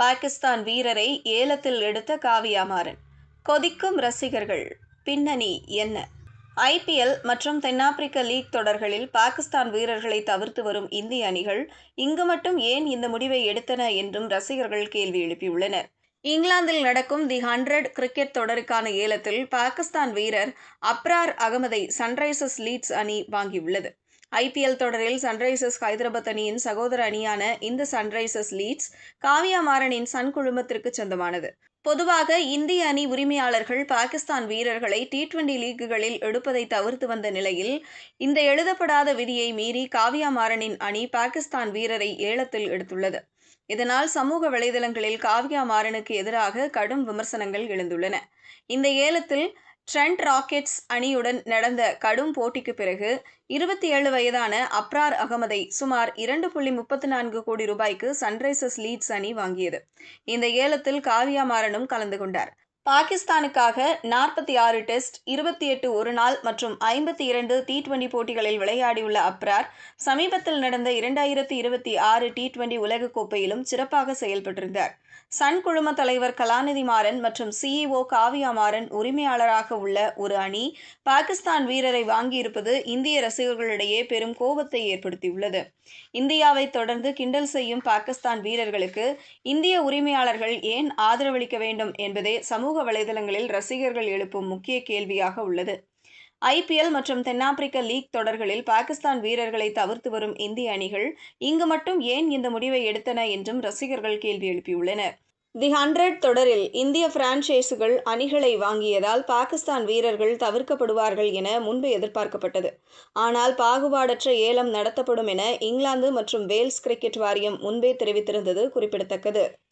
பாகிஸ்தான் வீரரை ஏலத்தில் எடுத்த காவியா மாறன். கொதிக்கும் ரசிகர்கள். பின்னணி என்ன? ஐபிஎல் மற்றும் தென்னாப்பிரிக்க லீக் தொடர்களில் பாகிஸ்தான் வீரர்களை தவிர்த்து வரும் இந்திய அணிகள் இங்கு மட்டும் ஏன் இந்த முடிவை எடுத்தன என்றும் ரசிகர்கள் கேள்வி எழுப்பியுள்ளனர். இங்கிலாந்தில் நடக்கும் தி 100 கிரிக்கெட் தொடருக்கான ஏலத்தில் பாகிஸ்தான் வீரர் அப்ரார் அகமதை சன்ரைசர்ஸ் லீட்ஸ் அணி வாங்கியுள்ளது. ஐபிஎல் தொடரில் சன்ரைசர்ஸ் ஹைதராபாத் அணியின் சகோதர அணியான இந்த சன்ரைசர்ஸ் லீட்ஸ் காவியா மாறனின் சன் குழுமத்திற்கு சொந்தமானது. பொதுவாக இந்திய அணி உரிமையாளர்கள் பாகிஸ்தான் வீரர்களை T20 லீக்குகளில் எடுப்பதை தவிர்த்து வந்த நிலையில் இந்த எழுதப்படாத விதியை மீறி காவியா மாறனின் அணி பாகிஸ்தான் வீரரை ஏலத்தில் எடுத்துள்ளது. இதனால் சமூக வலைதளங்களில் காவியா மாறனுக்கு எதிராக கடும் விமர்சனங்கள் எழுந்துள்ளன. இந்த ஏலத்தில் ட்ரெண்ட் ராக்கெட்ஸ் அணியுடன் நடந்த கடும் போட்டிக்கு பிறகு 27 வயதான அப்ரார் அகமதை சுமார் 2.34 கோடி ரூபாய்க்கு சன்ரைசர்ஸ் லீட்ஸ் அணி வாங்கியது. இந்த ஏலத்தில் காவியா மாறனும் கலந்து கொண்டார். பாகிஸ்தானுக்காக 46 டெஸ்ட், 28 ஒருநாள் மற்றும் 52 T20 போட்டிகளில் விளையாடியுள்ள அப்ரார் சமீபத்தில் நடந்த 2026 T20 உலகக்கோப்பையிலும் சிறப்பாக செயல்பட்டிருந்தார். சன் குழும தலைவர் கலாநிதி மாறன் மற்றும் CEO காவியா மாறன் உரிமையாளராக உள்ள ஒரு அணி பாகிஸ்தான் வீரரை வாங்கியிருப்பது இந்திய ரசிகர்களிடையே பெரும் கோபத்தை ஏற்படுத்தியுள்ளது. இந்தியாவை தொடர்ந்து கிண்டல் செய்யும் பாகிஸ்தான் வீரர்களுக்கு இந்திய உரிமையாளர்கள் ஏன் ஆதரவளிக்க வேண்டும் என்பதே சமூக வலைதளங்களில் ரசிகர்கள் எழுப்பும் முக்கிய கேள்வியாக உள்ளது. ஐபிஎல் மற்றும் தென்னாப்பிரிக்க லீக் தொடர்களில் பாகிஸ்தான் வீரர்களை தவிர்த்து வரும் இந்திய அணிகள் இங்கு மட்டும் ஏன் இந்த முடிவை எடுத்தன என்றும் ரசிகர்கள் கேள்வி எழுப்பியுள்ளனர். தி 100 தொடரில் இந்திய பிரான்ச்சைசுகள் அணிகளை வாங்கியதால் பாகிஸ்தான் வீரர்கள் தவிர்க்கப்படுவார்கள் என முன்பு எதிர்பார்க்கப்பட்டது. ஆனால் பாகுபாடற்ற ஏலம் நடத்தப்படும் என இங்கிலாந்து மற்றும் வேல்ஸ் கிரிக்கெட் வாரியம் முன்பே தெரிவித்திருந்தது குறிப்பிடத்தக்கது.